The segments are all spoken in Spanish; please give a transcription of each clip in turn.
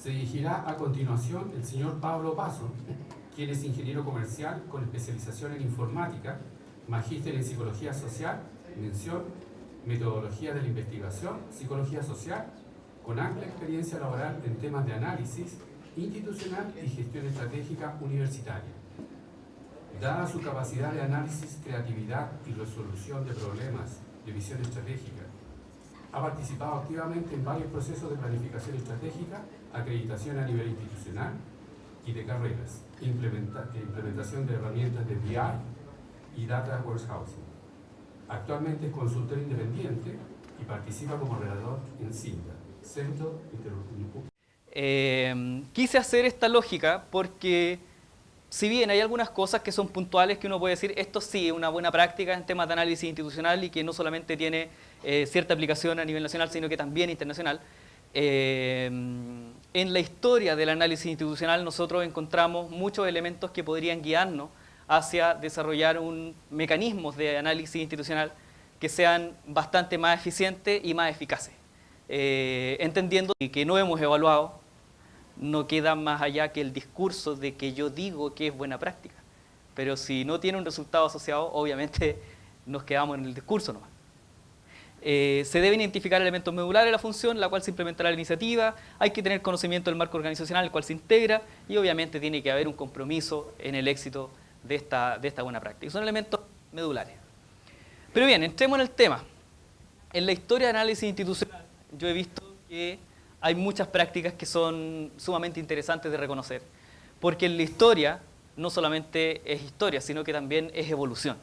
Se dirigirá a continuación el señor Pablo Paso, quien es ingeniero comercial con especialización en informática, magíster en psicología social, mención metodología de la investigación, psicología social, con amplia experiencia laboral en temas de análisis institucional y gestión estratégica universitaria. Dada su capacidad de análisis, creatividad y resolución de problemas de visión estratégica, ha participado activamente en varios procesos de planificación estratégica, acreditación a nivel institucional y de carreras, implementación de herramientas de BI y Data Warehousing. Actualmente es consultor independiente y participa como redactor en CINTA, Centro Interuniversitario. Quise hacer esta lógica porque, si bien hay algunas cosas que son puntuales que uno puede decir, esto sí es una buena práctica en temas de análisis institucional y que no solamente tiene cierta aplicación a nivel nacional, sino que también internacional, en la historia del análisis institucional nosotros encontramos muchos elementos que podrían guiarnos hacia desarrollar mecanismos de análisis institucional que sean bastante más eficientes y más eficaces. Entendiendo que no hemos evaluado, no queda más allá que el discurso de que yo digo que es buena práctica. Pero si no tiene un resultado asociado, obviamente nos quedamos en el discurso nomás. Se deben identificar elementos medulares de la función, la cual se implementará la iniciativa, hay que tener conocimiento del marco organizacional, el cual se integra, y obviamente tiene que haber un compromiso en el éxito de esta buena práctica. Son elementos medulares. Pero bien, entremos en el tema. En la historia de análisis institucional, yo he visto que hay muchas prácticas que son sumamente interesantes de reconocer, porque en la historia no solamente es historia, sino que también es evolución.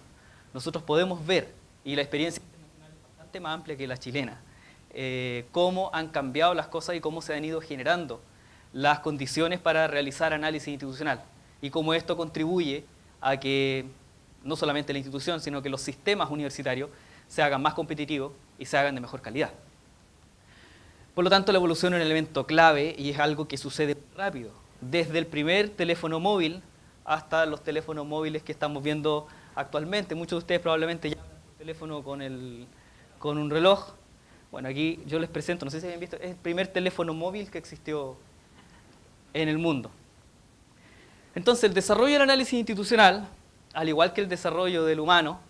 Nosotros podemos ver, y la experiencia internacional es bastante más amplia que la chilena, cómo han cambiado las cosas y cómo se han ido generando las condiciones para realizar análisis institucional, y cómo esto contribuye a que no solamente la institución, sino que los sistemas universitarios se hagan más competitivos y se hagan de mejor calidad. Por lo tanto, la evolución es un elemento clave y es algo que sucede rápido, desde el primer teléfono móvil hasta los teléfonos móviles que estamos viendo actualmente. Muchos de ustedes probablemente ya hablan por teléfono con un reloj. Bueno, aquí yo les presento, no sé si habían visto, es el primer teléfono móvil que existió en el mundo. Entonces, el desarrollo del análisis institucional, al igual que el desarrollo del humano,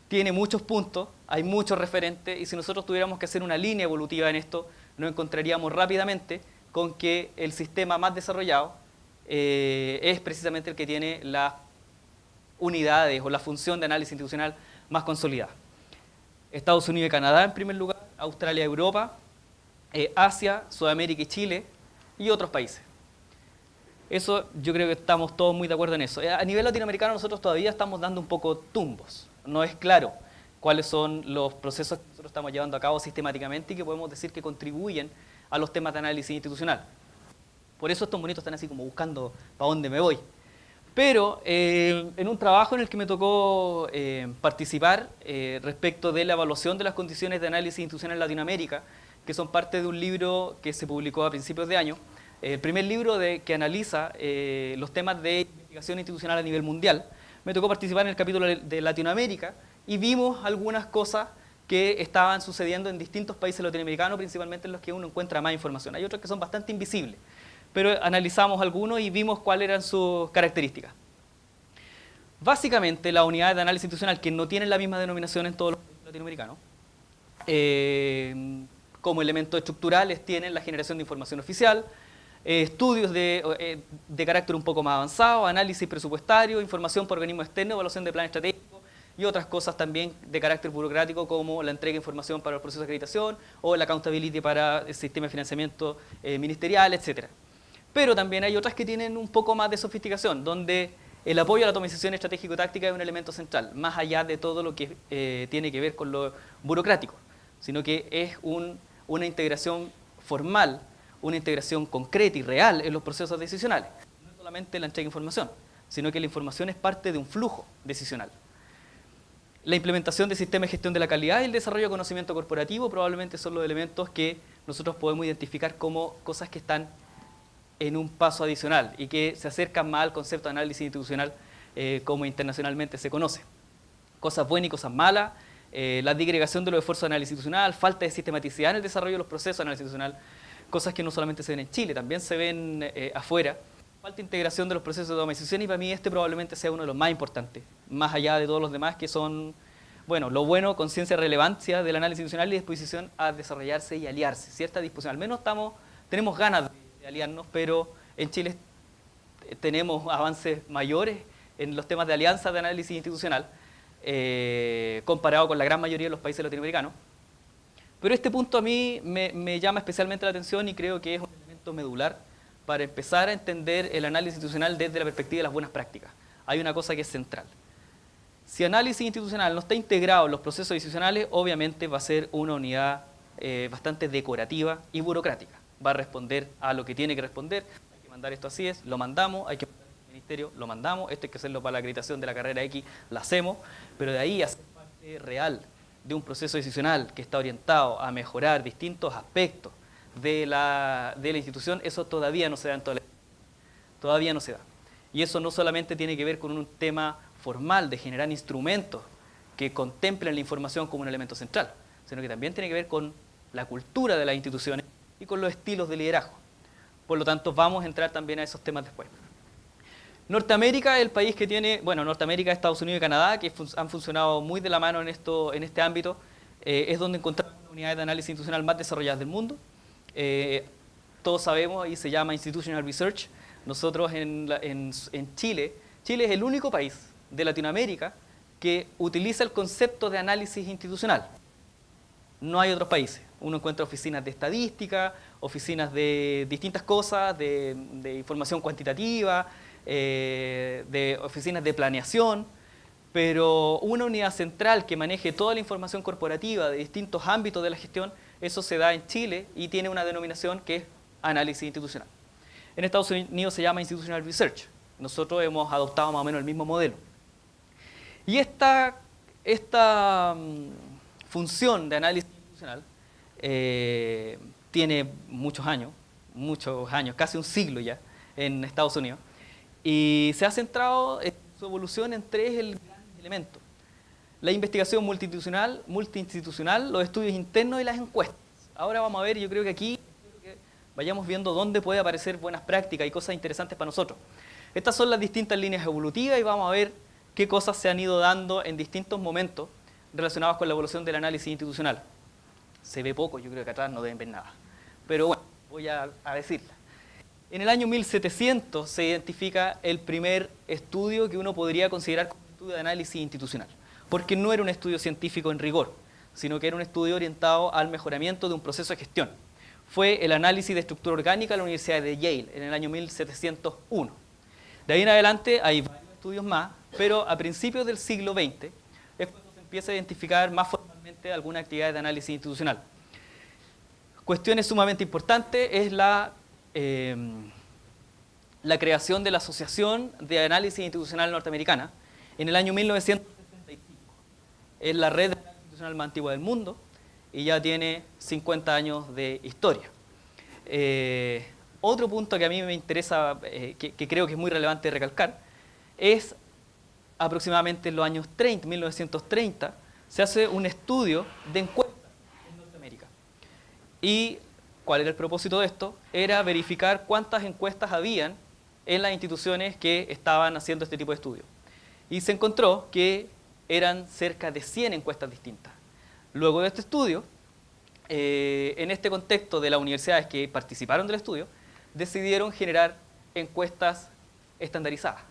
tiene muchos puntos, hay muchos referentes, y si nosotros tuviéramos que hacer una línea evolutiva en esto, nos encontraríamos rápidamente con que el sistema más desarrollado es precisamente el que tiene las unidades o la función de análisis institucional más consolidada. Estados Unidos y Canadá en primer lugar, Australia y Europa, Asia, Sudamérica y Chile, y otros países. Eso yo creo que estamos todos muy de acuerdo en eso. A nivel latinoamericano nosotros todavía estamos dando un poco tumbos. No es claro cuáles son los procesos que nosotros estamos llevando a cabo sistemáticamente y que podemos decir que contribuyen a los temas de análisis institucional. Por eso estos monitos están así como buscando para dónde me voy. Pero en un trabajo en el que me tocó participar respecto de la evaluación de las condiciones de análisis institucional en Latinoamérica, que son parte de un libro que se publicó a principios de año, el primer libro que analiza los temas de investigación institucional a nivel mundial, me tocó participar en el capítulo de Latinoamérica y vimos algunas cosas que estaban sucediendo en distintos países latinoamericanos, principalmente en los que uno encuentra más información. Hay otros que son bastante invisibles, pero analizamos algunos y vimos cuáles eran sus características. Básicamente, las unidades de análisis institucional que no tienen la misma denominación en todos los países latinoamericanos, como elementos estructurales tienen la generación de información oficial, estudios de carácter un poco más avanzado, análisis presupuestario, información por organismo externo, evaluación de plan estratégico y otras cosas también de carácter burocrático como la entrega de información para los procesos de acreditación o el accountability para el sistema de financiamiento ministerial, etc. Pero también hay otras que tienen un poco más de sofisticación, donde el apoyo a la toma estratégico-táctica es un elemento central, más allá de todo lo que tiene que ver con lo burocrático, sino que es una integración formal, una integración concreta y real en los procesos decisionales. No es solamente la entrega de información, sino que la información es parte de un flujo decisional. La implementación de sistemas de gestión de la calidad y el desarrollo de conocimiento corporativo probablemente son los elementos que nosotros podemos identificar como cosas que están en un paso adicional y que se acercan más al concepto de análisis institucional como internacionalmente se conoce. Cosas buenas y cosas malas, la digregación de los esfuerzos de análisis institucional, falta de sistematicidad en el desarrollo de los procesos de análisis institucional, cosas que no solamente se ven en Chile, también se ven afuera. Falta integración de los procesos de toma de decisiones y para mí este probablemente sea uno de los más importantes, más allá de todos los demás que son, bueno, lo bueno, conciencia, relevancia del análisis institucional y disposición a desarrollarse y aliarse, cierta disposición. Al menos tenemos ganas de aliarnos, pero en Chile tenemos avances mayores en los temas de alianza de análisis institucional, comparado con la gran mayoría de los países latinoamericanos. Pero este punto a mí me llama especialmente la atención y creo que es un elemento medular para empezar a entender el análisis institucional desde la perspectiva de las buenas prácticas. Hay una cosa que es central. Si análisis institucional no está integrado en los procesos decisionales, obviamente va a ser una unidad bastante decorativa y burocrática. Va a responder a lo que tiene que responder. Hay que mandar esto así es, lo mandamos, hay que mandar al ministerio, lo mandamos, esto hay que hacerlo para la acreditación de la carrera X, la hacemos, pero de ahí a ser parte real de un proceso decisional que está orientado a mejorar distintos aspectos de la institución, eso todavía no se da en toda la todavía no se da. Y eso no solamente tiene que ver con un tema formal de generar instrumentos que contemplen la información como un elemento central, sino que también tiene que ver con la cultura de las instituciones y con los estilos de liderazgo. Por lo tanto, vamos a entrar también a esos temas después. Norteamérica es el país que tiene, bueno, Norteamérica, Estados Unidos y Canadá, que han funcionado muy de la mano en este ámbito, es donde encontramos una unidad de análisis institucional más desarrolladas del mundo. Todos sabemos, y se llama Institutional Research. Nosotros en Chile es el único país de Latinoamérica que utiliza el concepto de análisis institucional. No hay otros países. Uno encuentra oficinas de estadística, oficinas de distintas cosas, de información cuantitativa, de oficinas de planeación, pero una unidad central que maneje toda la información corporativa de distintos ámbitos de la gestión, eso se da en Chile y tiene una denominación que es análisis institucional. En Estados Unidos se llama Institutional Research. Nosotros hemos adoptado más o menos el mismo modelo. Y esta función de análisis institucional tiene muchos años, casi un siglo ya, en Estados Unidos, y se ha centrado en su evolución en tres grandes elementos. La investigación multiinstitucional, los estudios internos y las encuestas. Ahora vamos a ver, yo creo que aquí vayamos viendo dónde puede aparecer buenas prácticas y cosas interesantes para nosotros. Estas son las distintas líneas evolutivas y vamos a ver qué cosas se han ido dando en distintos momentos relacionados con la evolución del análisis institucional. Se ve poco, yo creo que atrás no deben ver nada. Pero bueno, voy a decirla. En el año 1700 se identifica el primer estudio que uno podría considerar como un estudio de análisis institucional, porque no era un estudio científico en rigor, sino que era un estudio orientado al mejoramiento de un proceso de gestión. Fue el análisis de estructura orgánica de la Universidad de Yale en el año 1701. De ahí en adelante hay varios estudios más, pero a principios del siglo XX es cuando se empieza a identificar más formalmente alguna actividad de análisis institucional. Cuestiones sumamente importantes es la creación de la Asociación de Análisis Institucional Norteamericana en el año 1965. Es la red de análisis institucional más antigua del mundo y ya tiene 50 años de historia. Otro punto que a mí me interesa, que creo que es muy relevante recalcar, es aproximadamente en los años 30, 1930, se hace un estudio de encuestas en Norteamérica. ¿Y cuál era el propósito de esto? Era verificar cuántas encuestas habían en las instituciones que estaban haciendo este tipo de estudios. Y se encontró que eran cerca de 100 encuestas distintas. Luego de este estudio, en este contexto de las universidades que participaron del estudio, decidieron generar encuestas estandarizadas.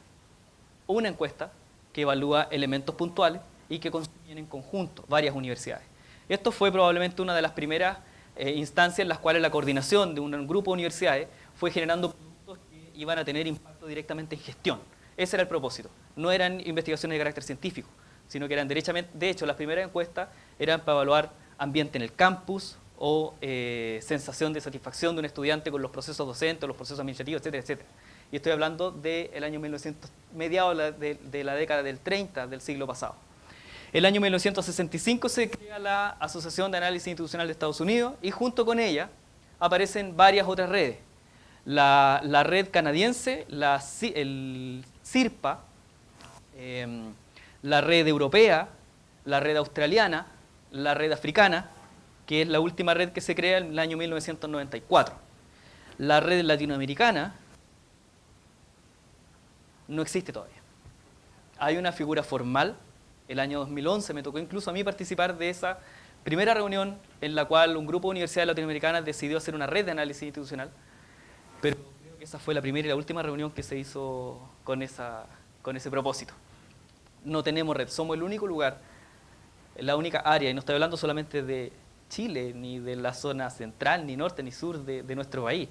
Una encuesta que evalúa elementos puntuales y que construyen en conjunto varias universidades. Esto fue probablemente una de las primeras instancias en las cuales la coordinación de un grupo de universidades fue generando productos que iban a tener impacto directamente en gestión. Ese era el propósito. No eran investigaciones de carácter científico, sino que eran derechamente, de hecho, las primeras encuestas eran para evaluar ambiente en el campus o sensación de satisfacción de un estudiante con los procesos docentes, los procesos administrativos, etcétera, etcétera. Y estoy hablando del año 1900, mediados de la década del 30 del siglo pasado. El año 1965 se crea la Asociación de Análisis Institucional de Estados Unidos y junto con ella aparecen varias otras redes. La red canadiense, el CIRPA, la red europea, la red australiana, la red africana, que es la última red que se crea en el año 1994. La red latinoamericana no existe todavía. Hay una figura formal. El año 2011 me tocó incluso a mí participar de esa primera reunión en la cual un grupo de universidades latinoamericanas decidió hacer una red de análisis institucional, pero creo que esa fue la primera y la última reunión que se hizo con ese propósito. No tenemos red, somos el único lugar, la única área, y no estoy hablando solamente de Chile, ni de la zona central, ni norte, ni sur de nuestro país.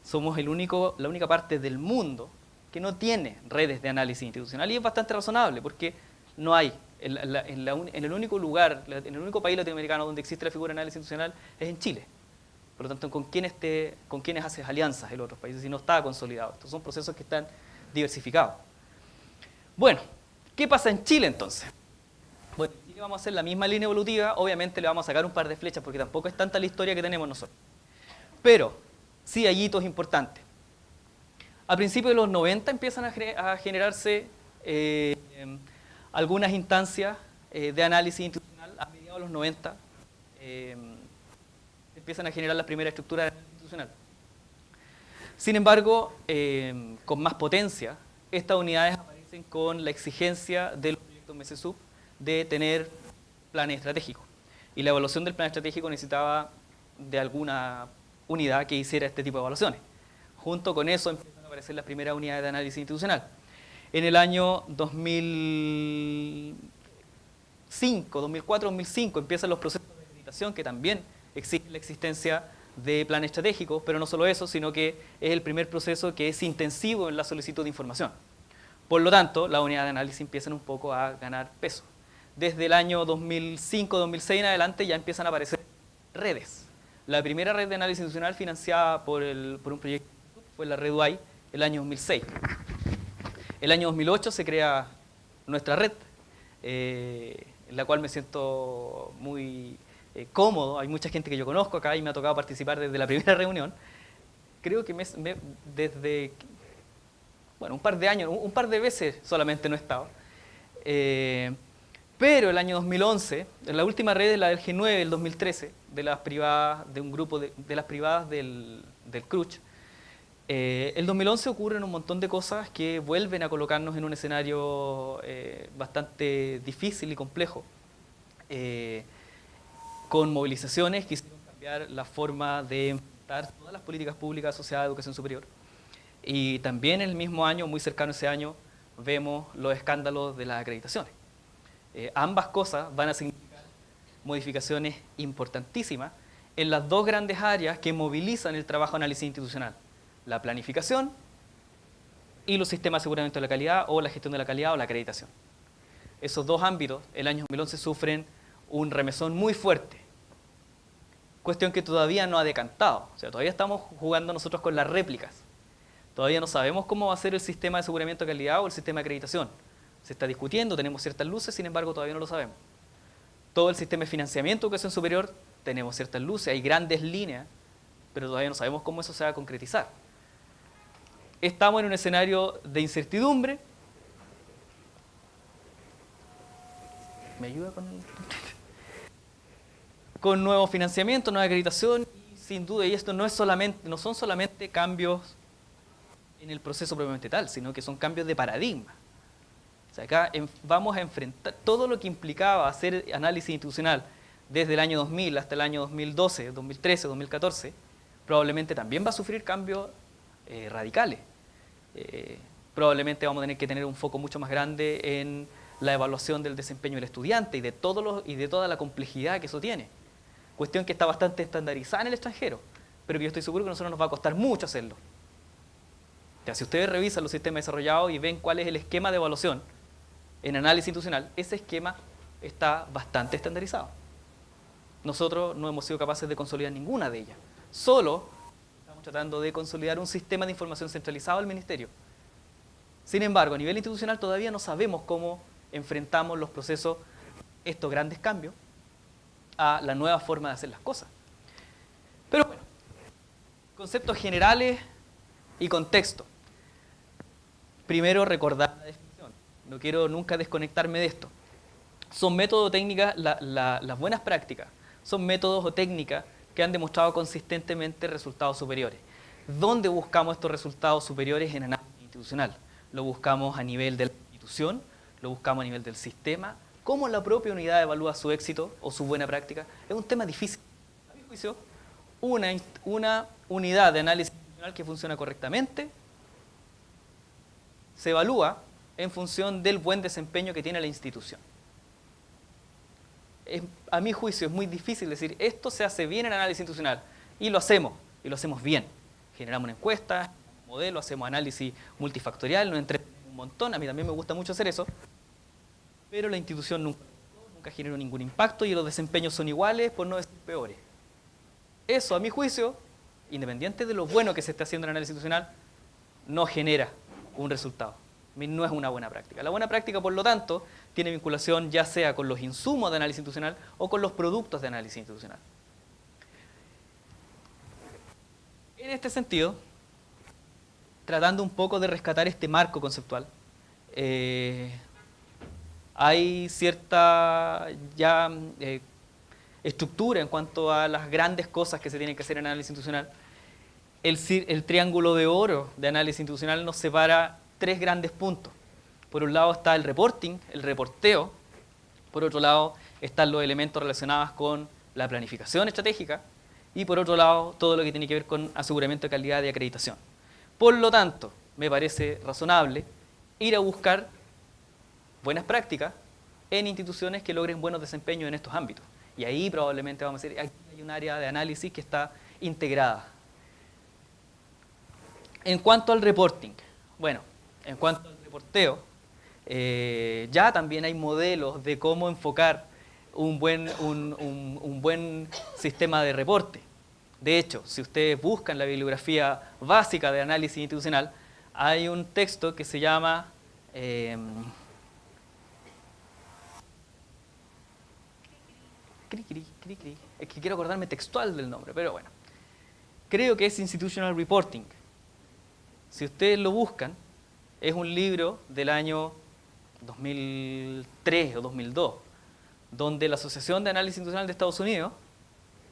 Somos la única parte del mundo que no tiene redes de análisis institucional, y es bastante razonable, porque no hay. En el único lugar, en el único país latinoamericano donde existe la figura de análisis institucional es en Chile. Por lo tanto, ¿con quiénes haces alianzas en otros países? Y no está consolidado. Estos son procesos que están diversificados. Bueno, ¿qué pasa en Chile entonces? Bueno, en Chile vamos a hacer la misma línea evolutiva. Obviamente le vamos a sacar un par de flechas porque tampoco es tanta la historia que tenemos nosotros. Pero sí hay hitos importantes. A principios de los 90 empiezan a generarse algunas instancias de análisis institucional. A mediados de los 90 empiezan a generar las primeras estructuras de análisis institucional. Sin embargo, con más potencia, estas unidades aparecen con la exigencia de los proyectos MESESUB de tener planes estratégicos. Y la evaluación del plan estratégico necesitaba de alguna unidad que hiciera este tipo de evaluaciones. Junto con eso empiezan a aparecer las primeras unidades de análisis institucional. En el año 2004-2005 empiezan los procesos de acreditación que también exigen la existencia de plan estratégico, pero no solo eso, sino que es el primer proceso que es intensivo en la solicitud de información. Por lo tanto, las unidades de análisis empiezan un poco a ganar peso. Desde el año 2005-2006 en adelante ya empiezan a aparecer redes. La primera red de análisis institucional financiada por un proyecto fue la red UAI el año 2006. El año 2008 se crea nuestra red, en la cual me siento muy cómodo. Hay mucha gente que yo conozco acá y me ha tocado participar desde la primera reunión. Creo que desde un par de años, un par de veces solamente no he estado. Pero el año 2011, en la última red, la del G9, el 2013, de las privadas, de un grupo de las privadas del CRUCH, el 2011 ocurren un montón de cosas que vuelven a colocarnos en un escenario bastante difícil y complejo, con movilizaciones que hicieron cambiar la forma de enfrentar todas las políticas públicas asociadas a educación superior. Y también en el mismo año, muy cercano a ese año, vemos los escándalos de las acreditaciones. Ambas cosas van a significar modificaciones importantísimas en las dos grandes áreas que movilizan el trabajo de análisis institucional: la planificación y los sistemas de aseguramiento de la calidad, o la gestión de la calidad, o la acreditación. Esos dos ámbitos, el año 2011, sufren un remesón muy fuerte, cuestión que todavía no ha decantado. O sea, todavía estamos jugando nosotros con las réplicas. Todavía no sabemos cómo va a ser el sistema de aseguramiento de calidad o el sistema de acreditación. Se está discutiendo, tenemos ciertas luces, sin embargo todavía no lo sabemos. Todo el sistema de financiamiento de educación superior, tenemos ciertas luces, hay grandes líneas, pero todavía no sabemos cómo eso se va a concretizar. Estamos en un escenario de incertidumbre. ¿Me ayuda con el...? Con nuevo financiamiento, nueva acreditación, y sin duda, y esto no son solamente cambios en el proceso propiamente tal, sino que son cambios de paradigma. O sea, acá vamos a enfrentar todo lo que implicaba hacer análisis institucional desde el año 2000 hasta el año 2012, 2013, 2014, probablemente también va a sufrir cambios radicales. Probablemente vamos a tener que tener un foco mucho más grande en la evaluación del desempeño del estudiante y de toda la complejidad que eso tiene. Cuestión que está bastante estandarizada en el extranjero, pero que yo estoy seguro que a nosotros nos va a costar mucho hacerlo. O sea, si ustedes revisan los sistemas desarrollados y ven cuál es el esquema de evaluación en análisis institucional, ese esquema está bastante estandarizado. Nosotros no hemos sido capaces de consolidar ninguna de ellas. Solo estamos tratando de consolidar un sistema de información centralizado al Ministerio. Sin embargo, a nivel institucional todavía no sabemos cómo enfrentamos los procesos, estos grandes cambios, a la nueva forma de hacer las cosas. Pero bueno, conceptos generales y contexto. Primero, recordar la definición. No quiero nunca desconectarme de esto. Son métodos o técnicas, las buenas prácticas, son métodos o técnicas que han demostrado consistentemente resultados superiores. ¿Dónde buscamos estos resultados superiores en análisis institucional? ¿Lo buscamos a nivel de la institución? ¿Lo buscamos a nivel del sistema? ¿Cómo la propia unidad evalúa su éxito o su buena práctica? Es un tema difícil. A mi juicio, una unidad de análisis institucional que funciona correctamente se evalúa en función del buen desempeño que tiene la institución. A mi juicio es muy difícil decir esto se hace bien en análisis institucional y lo hacemos bien. Generamos una encuesta, un modelo, hacemos análisis multifactorial, nos entretenemos un montón, a mí también me gusta mucho hacer eso, pero la institución nunca generó ningún impacto y los desempeños son iguales, por no decir peores. Eso, a mi juicio, independiente de lo bueno que se esté haciendo en análisis institucional, no genera un resultado. No es una buena práctica. La buena práctica, por lo tanto, tiene vinculación ya sea con los insumos de análisis institucional o con los productos de análisis institucional. En este sentido, tratando un poco de rescatar este marco conceptual, hay cierta ya estructura en cuanto a las grandes cosas que se tienen que hacer en análisis institucional. El triángulo de oro de análisis institucional nos separa tres grandes puntos. Por un lado está el reporting, el reporteo. Por otro lado están los elementos relacionados con la planificación estratégica. Y por otro lado, todo lo que tiene que ver con aseguramiento de calidad y acreditación. Por lo tanto, me parece razonable ir a buscar buenas prácticas en instituciones que logren buenos desempeños en estos ámbitos. Y ahí probablemente vamos a decir, aquí hay un área de análisis que está integrada. En cuanto al reporting, bueno, en cuanto al reporteo, ya también hay modelos de cómo enfocar un buen sistema de reporte. De hecho, si ustedes buscan la bibliografía básica de análisis institucional, hay un texto que se llama es que quiero acordarme textual del nombre, pero bueno. Creo que es Institutional Reporting. Si ustedes lo buscan, es un libro del año 2003 o 2002, donde la Asociación de Análisis Institucional de Estados Unidos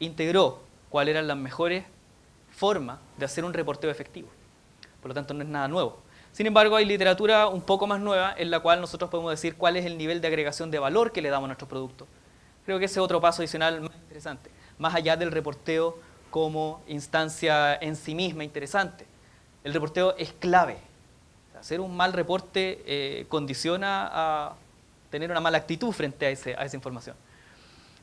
integró cuáles eran las mejores formas de hacer un reporteo efectivo. Por lo tanto, no es nada nuevo. Sin embargo, hay literatura un poco más nueva en la cual nosotros podemos decir cuál es el nivel de agregación de valor que le damos a nuestros productos. Creo que ese es otro paso adicional más interesante, más allá del reporteo como instancia en sí misma interesante. El reporteo es clave. Hacer un mal reporte condiciona a tener una mala actitud frente a esa información.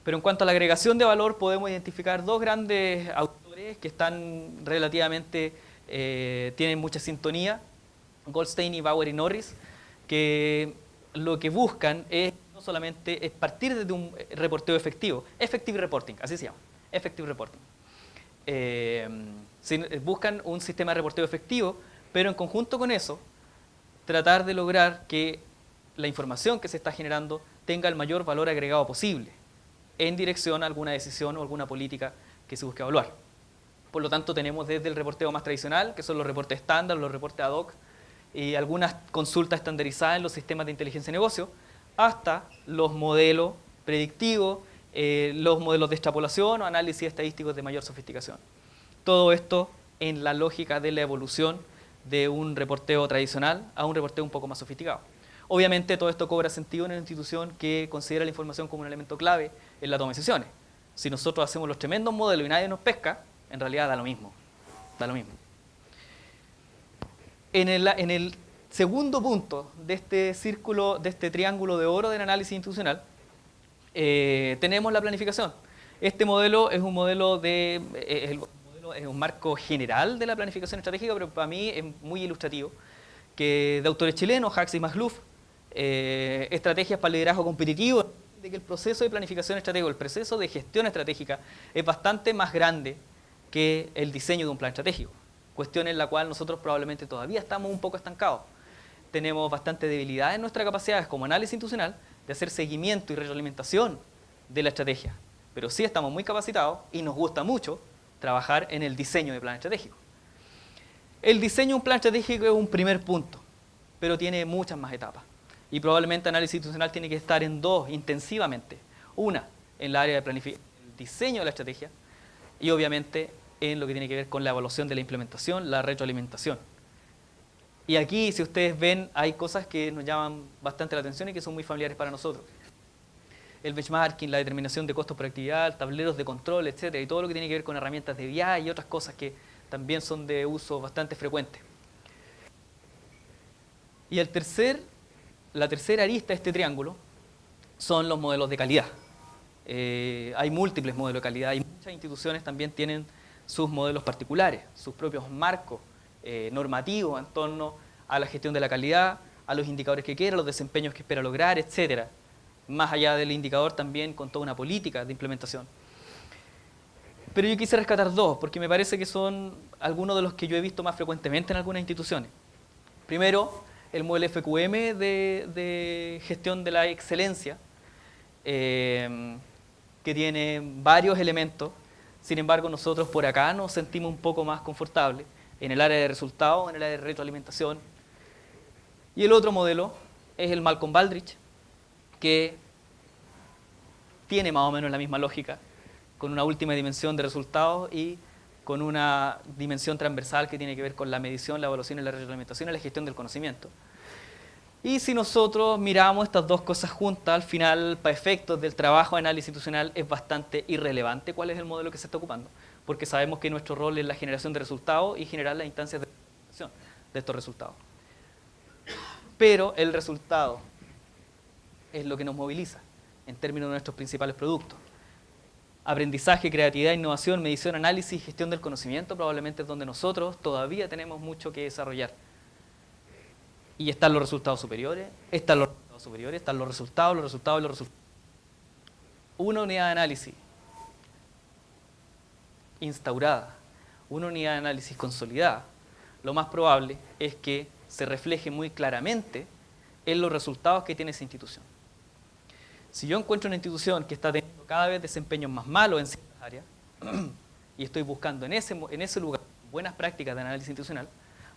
Pero en cuanto a la agregación de valor, podemos identificar dos grandes autores que están relativamente, tienen mucha sintonía, Goldstein y Bauer y Norris, que lo que buscan es no solamente es partir desde un reporteo efectivo, effective reporting, así se llama, effective reporting. Buscan un sistema de reporteo efectivo, pero en conjunto con eso, tratar de lograr que la información que se está generando tenga el mayor valor agregado posible en dirección a alguna decisión o alguna política que se busque evaluar. Por lo tanto, tenemos desde el reporteo más tradicional, que son los reportes estándar, los reportes ad hoc, y algunas consultas estandarizadas en los sistemas de inteligencia de negocio, hasta los modelos predictivos, los modelos de extrapolación o análisis estadísticos de mayor sofisticación. Todo esto en la lógica de la evolución de un reporteo tradicional a un reporteo un poco más sofisticado. Obviamente todo esto cobra sentido en una institución que considera la información como un elemento clave en la toma de decisiones. Si nosotros hacemos los tremendos modelos y nadie nos pesca, en realidad da lo mismo. Da lo mismo. En el segundo punto de este círculo, de este triángulo de oro del análisis institucional, tenemos la planificación. Este modelo es un modelo es un marco general de la planificación estratégica, pero para mí es muy ilustrativo, que de autores chilenos, Hacks y Masluf, estrategias para el liderazgo competitivo, de que el proceso de planificación estratégica, el proceso de gestión estratégica es bastante más grande que el diseño de un plan estratégico, cuestión en la cual nosotros probablemente todavía estamos un poco estancados. Tenemos bastante debilidad en nuestras capacidades como análisis institucional de hacer seguimiento y retroalimentación de la estrategia, pero sí estamos muy capacitados y nos gusta mucho trabajar en el diseño de plan estratégico. El diseño de un plan estratégico es un primer punto, pero tiene muchas más etapas. Y probablemente análisis institucional tiene que estar en dos intensivamente. Una, en la área de diseño de la estrategia y obviamente en lo que tiene que ver con la evaluación de la implementación, la retroalimentación. Y aquí, si ustedes ven, hay cosas que nos llaman bastante la atención y que son muy familiares para nosotros. El benchmarking, la determinación de costos por actividad, tableros de control, etcétera, y todo lo que tiene que ver con herramientas de BI y otras cosas que también son de uso bastante frecuente. Y la tercera arista de este triángulo son los modelos de calidad. Hay múltiples modelos de calidad y muchas instituciones también tienen sus modelos particulares, sus propios marcos normativos en torno a la gestión de la calidad, a los indicadores que quiere, a los desempeños que espera lograr, etcétera. Más allá del indicador también con toda una política de implementación. Pero yo quise rescatar dos, porque me parece que son algunos de los que yo he visto más frecuentemente en algunas instituciones. Primero, el modelo FQM de gestión de la excelencia, que tiene varios elementos. Sin embargo, nosotros por acá nos sentimos un poco más confortables en el área de resultados, en el área de retroalimentación. Y el otro modelo es el Malcolm-Baldrige, que tiene más o menos la misma lógica, con una última dimensión de resultados y con una dimensión transversal que tiene que ver con la medición, la evaluación y la retroalimentación y la gestión del conocimiento. Y si nosotros miramos estas dos cosas juntas, al final, para efectos del trabajo de análisis institucional, es bastante irrelevante cuál es el modelo que se está ocupando, porque sabemos que nuestro rol es la generación de resultados y generar las instancias de representación de estos resultados. Pero el resultado es lo que nos moviliza en términos de nuestros principales productos. Aprendizaje, creatividad, innovación, medición, análisis y gestión del conocimiento probablemente es donde nosotros todavía tenemos mucho que desarrollar. Y están los resultados superiores, están los resultados, los resultados. Una unidad de análisis instaurada, una unidad de análisis consolidada, lo más probable es que se refleje muy claramente en los resultados que tiene esa institución. Si yo encuentro una institución que está teniendo cada vez desempeños más malos en ciertas áreas y estoy buscando en ese lugar buenas prácticas de análisis institucional,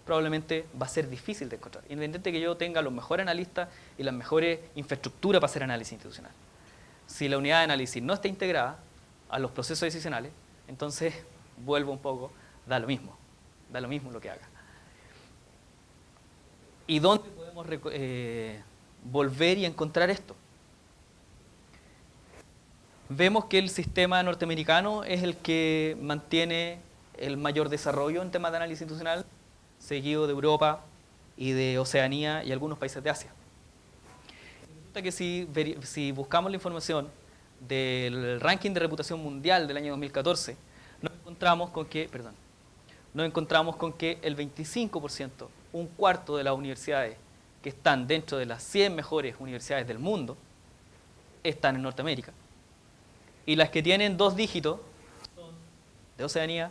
probablemente va a ser difícil de encontrar, independiente de que yo tenga los mejores analistas y las mejores infraestructuras para hacer análisis institucional. Si la unidad de análisis no está integrada a los procesos decisionales, entonces vuelvo un poco, da lo mismo lo que haga. ¿Y dónde podemos volver y encontrar esto? Vemos que el sistema norteamericano es el que mantiene el mayor desarrollo en temas de análisis institucional, seguido de Europa y de Oceanía y algunos países de Asia. Resulta que si buscamos la información del ranking de reputación mundial del año 2014, nos encontramos con que el 25%, un cuarto de las universidades que están dentro de las 100 mejores universidades del mundo, están en Norteamérica. Y las que tienen 2 dígitos son de Oceanía,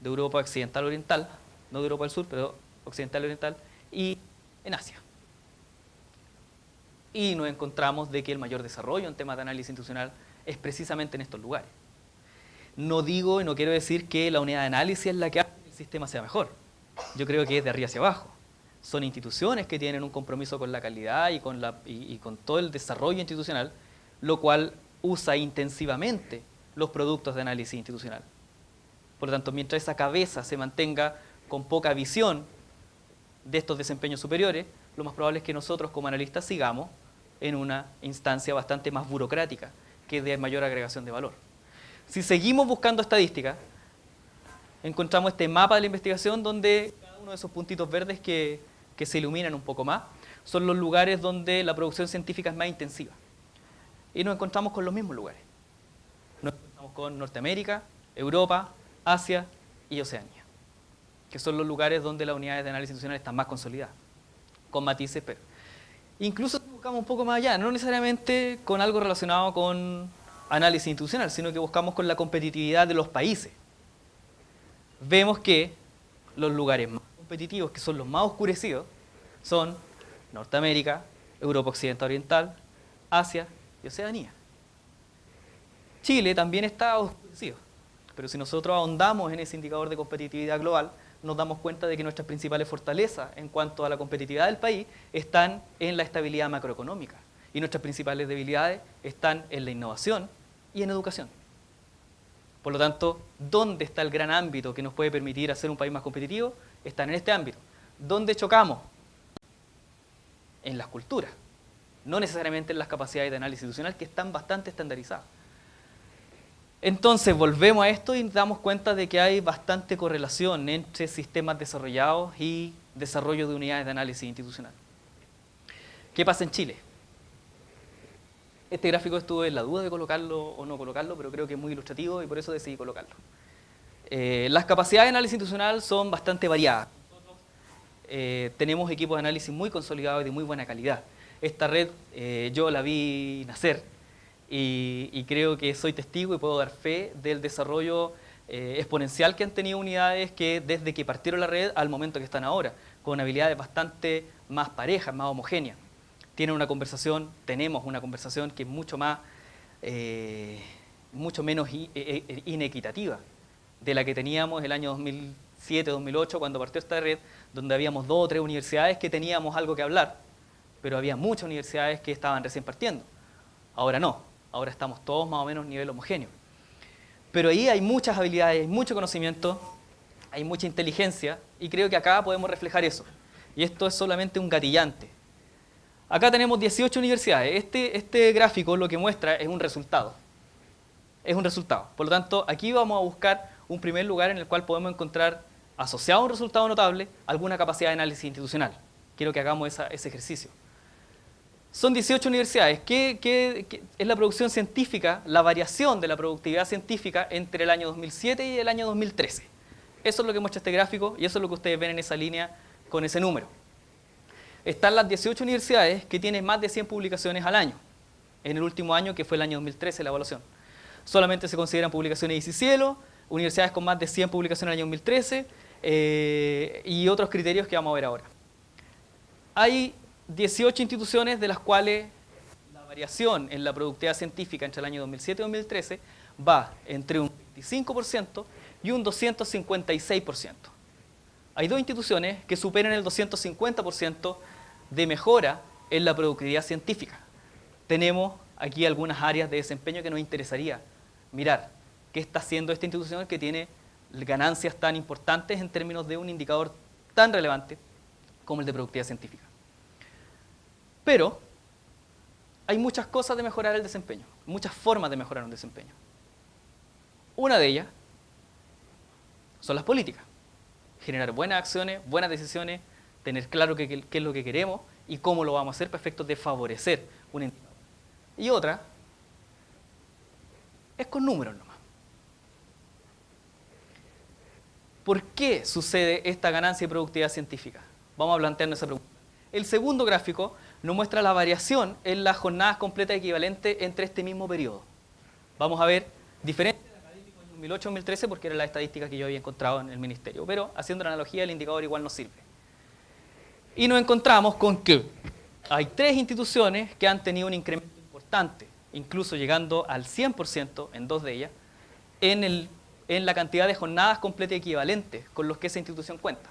de Europa Occidental Oriental, no de Europa del Sur, pero Occidental Oriental, y en Asia. Y nos encontramos de que el mayor desarrollo en temas de análisis institucional es precisamente en estos lugares. No digo y no quiero decir que la unidad de análisis es la que hace que el sistema sea mejor. Yo creo que es de arriba hacia abajo. Son instituciones que tienen un compromiso con la calidad y con todo el desarrollo institucional, lo cual usa intensivamente los productos de análisis institucional. Por lo tanto, mientras esa cabeza se mantenga con poca visión de estos desempeños superiores, lo más probable es que nosotros como analistas sigamos en una instancia bastante más burocrática que de mayor agregación de valor. Si seguimos buscando estadísticas, encontramos este mapa de la investigación donde cada uno de esos puntitos verdes que se iluminan un poco más son los lugares donde la producción científica es más intensiva. Y nos encontramos con los mismos lugares. Nos encontramos con Norteamérica, Europa, Asia y Oceanía, que son los lugares donde las unidades de análisis institucional están más consolidadas, con matices, pero incluso buscamos un poco más allá, no necesariamente con algo relacionado con análisis institucional, sino que buscamos con la competitividad de los países. Vemos que los lugares más competitivos, que son los más oscurecidos, son Norteamérica, Europa Occidental Oriental, Asia y Oceanía. Chile también está oscurecido, pero si nosotros ahondamos en ese indicador de competitividad global, nos damos cuenta de que nuestras principales fortalezas en cuanto a la competitividad del país están en la estabilidad macroeconómica y nuestras principales debilidades están en la innovación y en educación. Por lo tanto, ¿dónde está el gran ámbito que nos puede permitir hacer un país más competitivo? Están en este ámbito. ¿Dónde chocamos? En las culturas, no necesariamente en las capacidades de análisis institucional, que están bastante estandarizadas. Entonces, volvemos a esto y nos damos cuenta de que hay bastante correlación entre sistemas desarrollados y desarrollo de unidades de análisis institucional. ¿Qué pasa en Chile? Este gráfico estuve en la duda de colocarlo o no colocarlo, pero creo que es muy ilustrativo y por eso decidí colocarlo. Las capacidades de análisis institucional son bastante variadas. Tenemos equipos de análisis muy consolidados y de muy buena calidad. Esta red yo la vi nacer y creo que soy testigo y puedo dar fe del desarrollo exponencial que han tenido unidades que desde que partieron la red al momento que están ahora, con habilidades bastante más parejas, más homogéneas. Tenemos una conversación que es mucho menos inequitativa de la que teníamos el año 2007-2008 cuando partió esta red, donde habíamos 2 o 3 universidades que teníamos algo que hablar, pero había muchas universidades que estaban recién partiendo. Ahora no, ahora estamos todos más o menos a nivel homogéneo. Pero ahí hay muchas habilidades, hay mucho conocimiento, hay mucha inteligencia, y creo que acá podemos reflejar eso. Y esto es solamente un gatillante. Acá tenemos 18 universidades. Este gráfico lo que muestra es un resultado. Es un resultado. Por lo tanto, aquí vamos a buscar un primer lugar en el cual podemos encontrar, asociado a un resultado notable, alguna capacidad de análisis institucional. Quiero que hagamos ese ejercicio. Son 18 universidades. ¿Qué es la producción científica, la variación de la productividad científica entre el año 2007 y el año 2013? Eso es lo que muestra este gráfico y eso es lo que ustedes ven en esa línea con ese número. Están las 18 universidades que tienen más de 100 publicaciones al año, en el último año, que fue el año 2013, la evaluación. Solamente se consideran publicaciones ICI Cielo, universidades con más de 100 publicaciones en el año 2013, y otros criterios que vamos a ver ahora. Hay 18 instituciones de las cuales la variación en la productividad científica entre el año 2007 y 2013 va entre un 25% y un 256%. Hay 2 instituciones que superan el 250% de mejora en la productividad científica. Tenemos aquí algunas áreas de desempeño que nos interesaría mirar. ¿Qué está haciendo esta institución que tiene ganancias tan importantes en términos de un indicador tan relevante como el de productividad científica? Pero hay muchas cosas de mejorar el desempeño, muchas formas de mejorar un desempeño. Una de ellas son las políticas. Generar buenas acciones, buenas decisiones, tener claro qué es lo que queremos y cómo lo vamos a hacer para efectos de favorecer un indicador. Y otra es con números nomás. ¿Por qué sucede esta ganancia de productividad científica? Vamos a plantearnos esa pregunta. El segundo gráfico nos muestra la variación en las jornadas completas equivalentes entre este mismo periodo. Vamos a ver diferencias del académico en 2008-2013 porque era la estadística que yo había encontrado en el ministerio, pero haciendo la analogía el indicador igual nos sirve. Y nos encontramos con que hay 3 instituciones que han tenido un incremento importante, incluso llegando al 100% en 2 de ellas, en la cantidad de jornadas completas equivalentes con los que esa institución cuenta.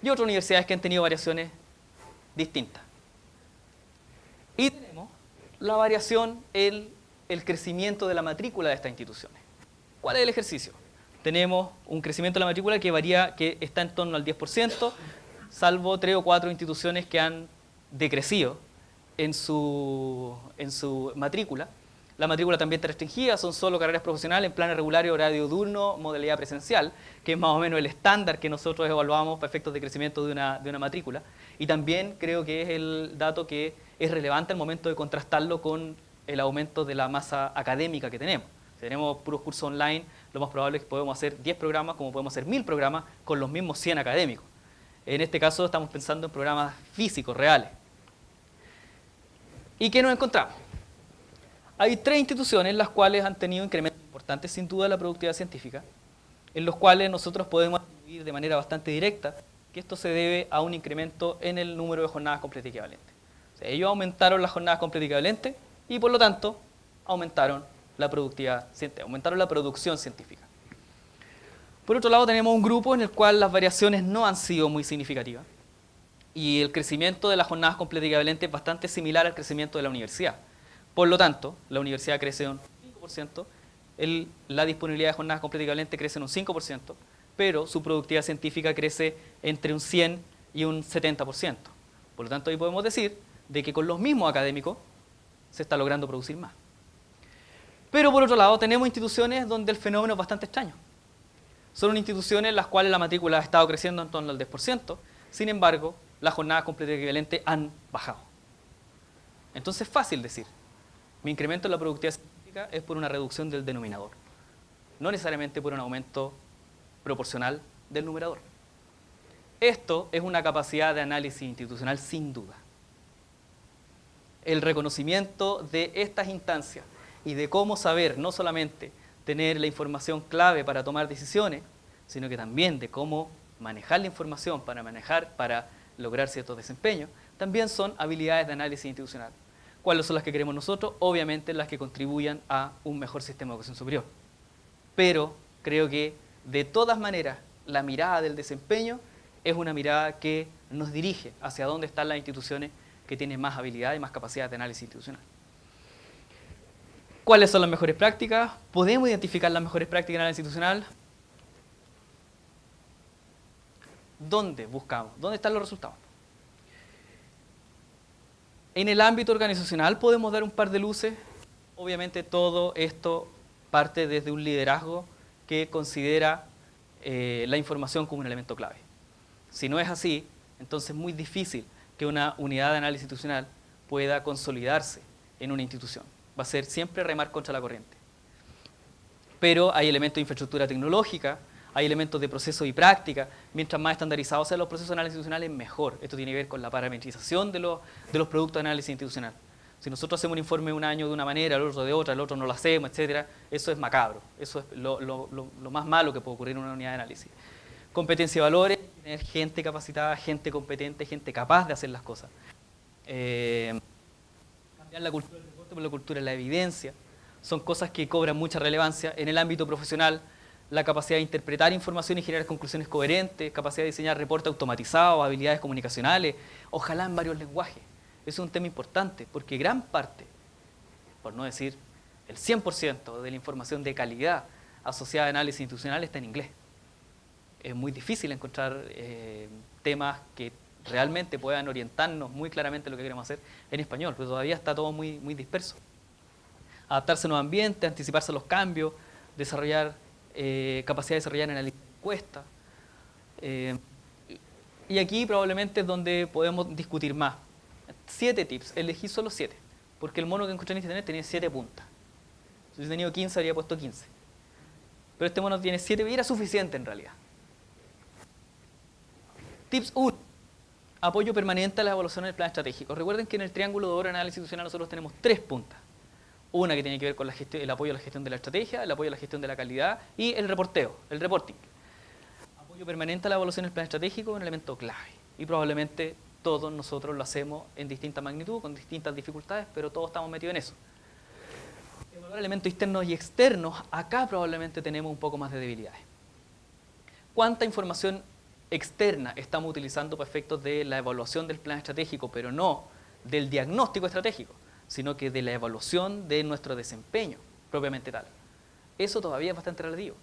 Y otras universidades que han tenido variaciones distintas. Y tenemos la variación en el crecimiento de la matrícula de estas instituciones. ¿Cuál es el ejercicio? Tenemos un crecimiento de la matrícula que varía, que está en torno al 10%, salvo 3 o 4 instituciones que han decrecido en su matrícula. La matrícula también está restringida, son solo carreras profesionales en planes regulares, horario diurno, modalidad presencial, que es más o menos el estándar que nosotros evaluamos para efectos de crecimiento de una matrícula. Y también creo que es el dato que es relevante al momento de contrastarlo con el aumento de la masa académica que tenemos. Si tenemos puros cursos online, lo más probable es que podemos hacer 10 programas como podemos hacer 1000 programas con los mismos 100 académicos. En este caso estamos pensando en programas físicos, reales. ¿Y qué nos encontramos? Hay 3 instituciones las cuales han tenido incrementos importantes sin duda de la productividad científica, en los cuales nosotros podemos atribuir de manera bastante directa que esto se debe a un incremento en el número de jornadas completas equivalentes. O sea, ellos aumentaron las jornadas completas equivalentes y por lo tanto aumentaron la productividad científica, aumentaron la producción científica. Por otro lado tenemos un grupo en el cual las variaciones no han sido muy significativas y el crecimiento de las jornadas completas equivalentes es bastante similar al crecimiento de la universidad. Por lo tanto, la universidad crece un 5%, la disponibilidad de jornadas completas y equivalentes crece en un 5%, pero su productividad científica crece entre un 100 y un 70%. Por lo tanto, ahí podemos decir de que con los mismos académicos se está logrando producir más. Pero por otro lado, tenemos instituciones donde el fenómeno es bastante extraño. Son instituciones en las cuales la matrícula ha estado creciendo en torno al 10%, sin embargo, las jornadas completas y equivalentes han bajado. Entonces es fácil decir, mi incremento en la productividad científica es por una reducción del denominador, no necesariamente por un aumento proporcional del numerador. Esto es una capacidad de análisis institucional sin duda. El reconocimiento de estas instancias y de cómo saber no solamente tener la información clave para tomar decisiones, sino que también de cómo manejar la información para lograr ciertos desempeños, también son habilidades de análisis institucional. ¿Cuáles son las que queremos nosotros? Obviamente las que contribuyan a un mejor sistema de educación superior. Pero creo que de todas maneras la mirada del desempeño es una mirada que nos dirige hacia dónde están las instituciones que tienen más habilidad y más capacidad de análisis institucional. ¿Cuáles son las mejores prácticas? ¿Podemos identificar las mejores prácticas de análisis institucional? ¿Dónde buscamos? ¿Dónde están los resultados? En el ámbito organizacional podemos dar un par de luces. Obviamente todo esto parte desde un liderazgo que considera la información como un elemento clave. Si no es así, entonces es muy difícil que una unidad de análisis institucional pueda consolidarse en una institución. Va a ser siempre remar contra la corriente. Pero hay elementos de infraestructura tecnológica, hay elementos de proceso y práctica. Mientras más estandarizados sean los procesos de análisis institucional, mejor. Esto tiene que ver con la parametrización de los productos de análisis institucional. Si nosotros hacemos un informe un año de una manera, el otro de otra, el otro no lo hacemos, etc., eso es macabro. Eso es lo más malo que puede ocurrir en una unidad de análisis. Competencia y valores, tener gente capacitada, gente competente, gente capaz de hacer las cosas. Cambiar la cultura del reporte por la cultura de la evidencia. Son cosas que cobran mucha relevancia. En el ámbito profesional, la capacidad de interpretar información y generar conclusiones coherentes, capacidad de diseñar reportes automatizados, habilidades comunicacionales, ojalá en varios lenguajes. Es un tema importante porque gran parte, por no decir el 100% de la información de calidad asociada a análisis institucional está en inglés. Es muy difícil encontrar temas que realmente puedan orientarnos muy claramente lo que queremos hacer en español, pero todavía está todo muy, muy disperso. Adaptarse a nuevos ambientes, anticiparse a los cambios, desarrollar capacidad de desarrollar análisis de encuesta. Y aquí probablemente es donde podemos discutir más. 7 tips, elegí solo 7, porque el mono que encontré en internet tenía 7 puntas. Si hubiese tenido 15 habría puesto 15. Pero este mono tiene 7 y era suficiente en realidad. Tips 1. Apoyo permanente a la evaluación del plan estratégico. Recuerden que en el triángulo de oro de análisis institucional nosotros tenemos 3 puntas. Una que tiene que ver con el apoyo a la gestión de la estrategia, el apoyo a la gestión de la calidad y el reporteo, el reporting. Apoyo permanente a la evaluación del plan estratégico es un elemento clave. Y probablemente todos nosotros lo hacemos en distinta magnitud, con distintas dificultades, pero todos estamos metidos en eso. Evaluar elementos internos y externos, acá probablemente tenemos un poco más de debilidades. ¿Cuánta información externa estamos utilizando para efectos de la evaluación del plan estratégico, pero no del diagnóstico estratégico, sino que de la evaluación de nuestro desempeño propiamente tal? Eso todavía es bastante relativo.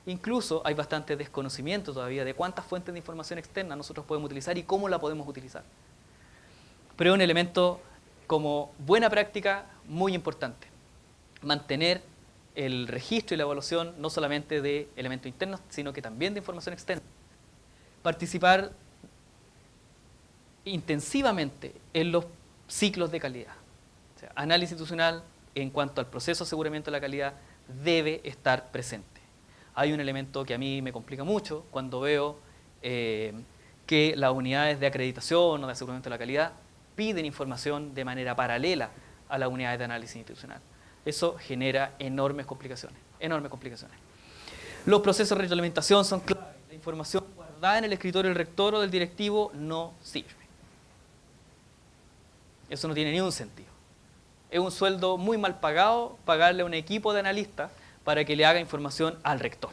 Incluso hay bastante desconocimiento todavía de cuántas fuentes de información externa nosotros podemos utilizar y cómo la podemos utilizar. Pero es un elemento como buena práctica muy importante. Mantener el registro y la evaluación no solamente de elementos internos, sino que también de información externa. Participar intensivamente en los ciclos de calidad. O sea, análisis institucional en cuanto al proceso de aseguramiento de la calidad debe estar presente. Hay un elemento que a mí me complica mucho cuando veo que las unidades de acreditación o de aseguramiento de la calidad piden información de manera paralela a las unidades de análisis institucional. Eso genera enormes complicaciones, enormes complicaciones. Los procesos de retroalimentación son claves. La información guardada en el escritorio del rector o del directivo no sirve. Eso no tiene ni un sentido. Es un sueldo muy mal pagado pagarle a un equipo de analistas para que le haga información al rector.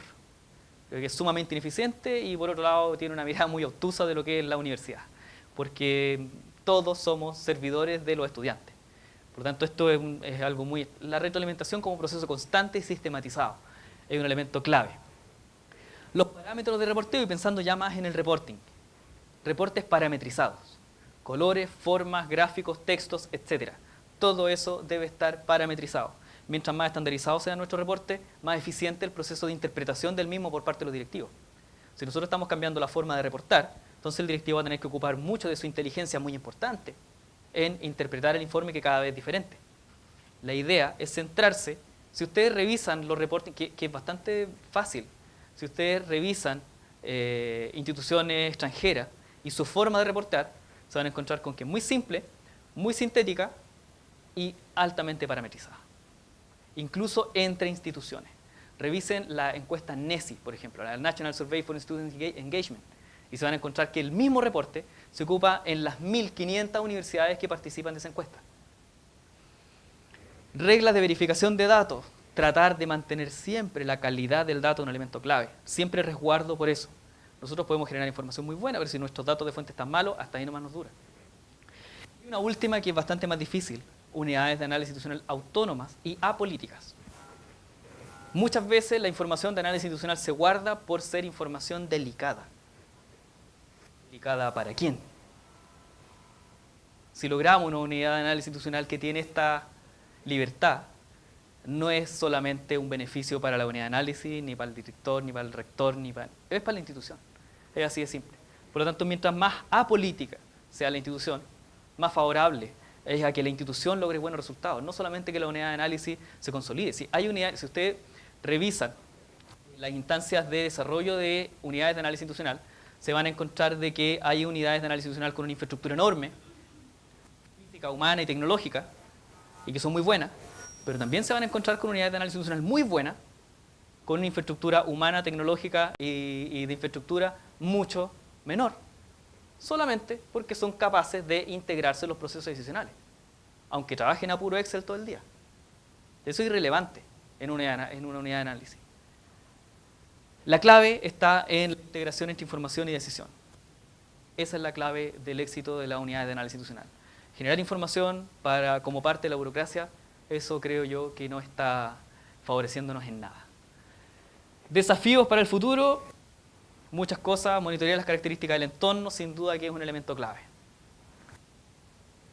Creo que es sumamente ineficiente y por otro lado tiene una mirada muy obtusa de lo que es la universidad, porque todos somos servidores de los estudiantes. Por Por lo tanto, esto es algo muy... La retroalimentación como proceso constante y sistematizado es un elemento clave. Los parámetros de reporteo, y pensando ya más en el reporting. Reportes parametrizados. Colores, formas, gráficos, textos, etc. Todo eso debe estar parametrizado. Mientras más estandarizado sea nuestro reporte, más eficiente el proceso de interpretación del mismo por parte de los directivos. Si nosotros estamos cambiando la forma de reportar, entonces el directivo va a tener que ocupar mucho de su inteligencia muy importante en interpretar el informe, que cada vez es diferente. La idea es centrarse, si ustedes revisan los reportes, que es bastante fácil, si ustedes revisan instituciones extranjeras y su forma de reportar, se van a encontrar con que es muy simple, muy sintética y altamente parametrizada. Incluso entre instituciones. Revisen la encuesta NSI, por ejemplo, la National Survey for Student Engagement, y se van a encontrar que el mismo reporte se ocupa en las 1.500 universidades que participan de esa encuesta. Reglas de verificación de datos. Tratar de mantener siempre la calidad del dato un elemento clave. Siempre resguardo por eso. Nosotros podemos generar información muy buena, pero si nuestros datos de fuente están malos, hasta ahí nomás nos dura. Y una última que es bastante más difícil. Unidades de análisis institucional autónomas y apolíticas. Muchas veces la información de análisis institucional se guarda por ser información delicada. ¿Delicada para quién? Si logramos una unidad de análisis institucional que tiene esta libertad, no es solamente un beneficio para la unidad de análisis, ni para el director, ni para el rector, es para la institución. Es así de simple. Por lo tanto, mientras más apolítica sea la institución, más favorable es a que la institución logre buenos resultados. No solamente que la unidad de análisis se consolide. Si ustedes revisan las instancias de desarrollo de unidades de análisis institucional, se van a encontrar de que hay unidades de análisis institucional con una infraestructura enorme, física, humana y tecnológica, y que son muy buenas, pero también se van a encontrar con unidades de análisis institucional muy buenas, con una infraestructura humana, tecnológica y de infraestructura mucho menor, solamente porque son capaces de integrarse en los procesos decisionales, aunque trabajen a puro Excel todo el día. Eso es irrelevante en una unidad de análisis. La clave está en la integración entre información y decisión. Esa es la clave del éxito de la unidad de análisis institucional. Generar información como parte de la burocracia, eso creo yo que no está favoreciéndonos en nada. Desafíos para el futuro, muchas cosas. Monitorear las características del entorno, sin duda que es un elemento clave.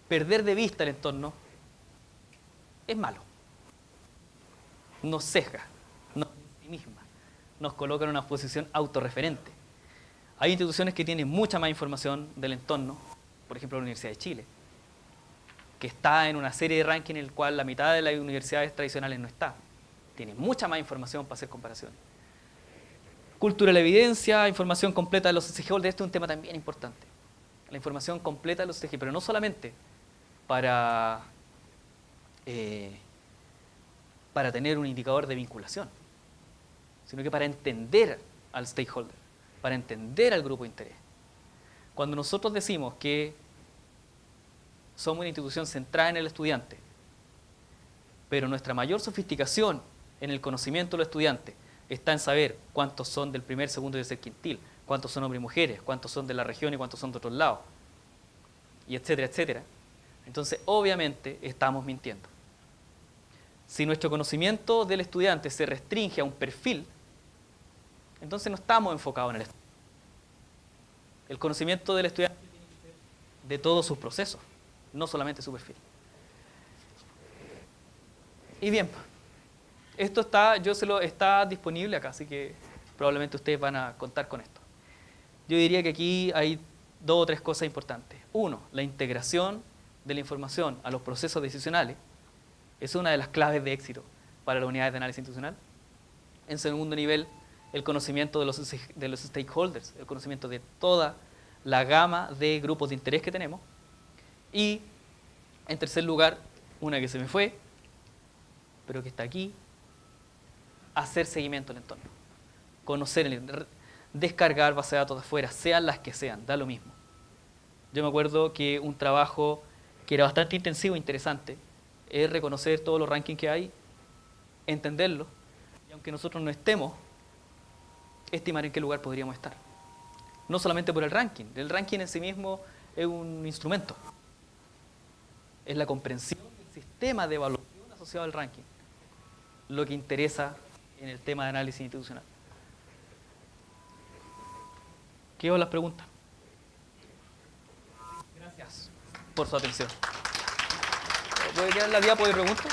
Perder de vista el entorno es malo. Nos sesga, nos misma, nos coloca en una posición autorreferente. Hay instituciones que tienen mucha más información del entorno, por ejemplo la Universidad de Chile, que está en una serie de rankings en el cual la mitad de las universidades tradicionales no está. Tiene mucha más información para hacer comparaciones. Cultura de la evidencia, información completa de los stakeholders, este es un tema también importante. La información completa de los stakeholders, pero no solamente para tener un indicador de vinculación, sino que para entender al stakeholder, para entender al grupo de interés. Cuando nosotros decimos que somos una institución centrada en el estudiante, pero nuestra mayor sofisticación en el conocimiento de los estudiantes está en saber cuántos son del primer, segundo y tercer quintil, cuántos son hombres y mujeres, cuántos son de la región y cuántos son de otros lados, y etcétera, etcétera. Entonces, obviamente, estamos mintiendo. Si nuestro conocimiento del estudiante se restringe a un perfil, entonces no estamos enfocados en el estudiante. El conocimiento del estudiante tiene que ser de todos sus procesos, no solamente su perfil. Y bien, esto está disponible acá, así que probablemente ustedes van a contar con esto. Yo diría que aquí hay 2 o 3 cosas importantes. 1, la integración de la información a los procesos decisionales es una de las claves de éxito para las unidades de análisis institucional. En segundo nivel, el conocimiento de los stakeholders, el conocimiento de toda la gama de grupos de interés que tenemos. Y en tercer lugar, una que se me fue, pero que está aquí, hacer seguimiento del entorno. Conocer, descargar bases de datos de afuera, sean las que sean, da lo mismo. Yo me acuerdo que un trabajo que era bastante intensivo e interesante es reconocer todos los rankings que hay, entenderlos, y aunque nosotros no estemos, estimar en qué lugar podríamos estar. No solamente por el ranking en sí mismo es un instrumento. Es la comprensión del sistema de evaluación asociado al ranking lo que interesa en el tema de análisis institucional. ¿Quedo las preguntas? Gracias por su atención. ¿Puede quedar la diapo de preguntas?